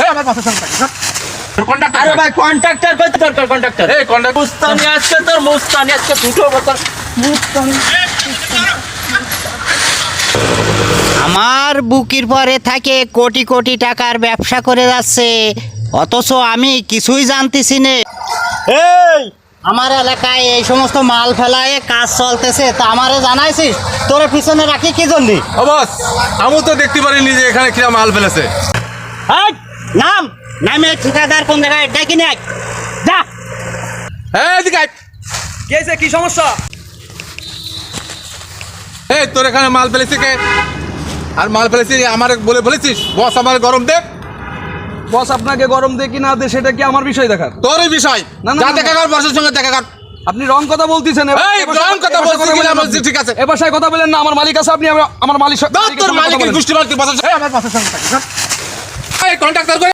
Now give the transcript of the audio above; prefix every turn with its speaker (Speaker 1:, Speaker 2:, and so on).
Speaker 1: এই আমার বাসের সঙ্গে থাকে কন্ডাক্টর।
Speaker 2: আরে ভাই কন্ট্রাক্টর কই তোর কন্ট্রাক্টর?
Speaker 1: এই কন্ডাক্টর
Speaker 2: মুস্তানি আজকে তোর মুস্তানি আজকে দুটো বছর মুস্তানি।
Speaker 3: আমার বুকের পরে থাকে কোটি কোটি টাকার ব্যবসা করে যাচ্ছে, অথচ আমি কিছুই জানতেছি না। এই আমার এলাকায় এই সমস্ত মাল ফেলায় কাজ চলতেছে, তা আমারে জানাইছিস? তোরে পিছনে রাখি কি জন্যে?
Speaker 1: ও বস, আমি তো দেখতে পারিনি যে এখানে কিরা মাল ফেলেছে।
Speaker 3: এই, নাম নামে ঠিকাদার কোন জায়গায় ডাকি নেই, যা।
Speaker 1: এই এদিকে আয়।
Speaker 4: কি সমস্যা?
Speaker 1: এই তোর এখানে মাল ফেলেছে কে? আর মাল ফেলেছি আমার বলেছিস বস আমার গরম দে।
Speaker 4: বস আপনাকে গরম দে কি না দে সেটা কি আমার বিষয় দেখার?
Speaker 1: তোরই বিষয়।
Speaker 4: না, না,
Speaker 1: যা
Speaker 4: না,
Speaker 1: দেখা কর, বসের সঙ্গে দেখা কর।
Speaker 4: আপনি রং কথা বলতেছেন।
Speaker 1: এই রং কথা বলছি কিনা বলছি, ঠিক আছে।
Speaker 4: এ ভাষায় কথা বলেন না, আমার মালিক আছে, আপনি আমার মালিক
Speaker 1: তোর মালিকের গোষ্ঠী বাড়তি বসের। এই আমার বাসের সঙ্গে থাকে এই কন্ট্রাক্টর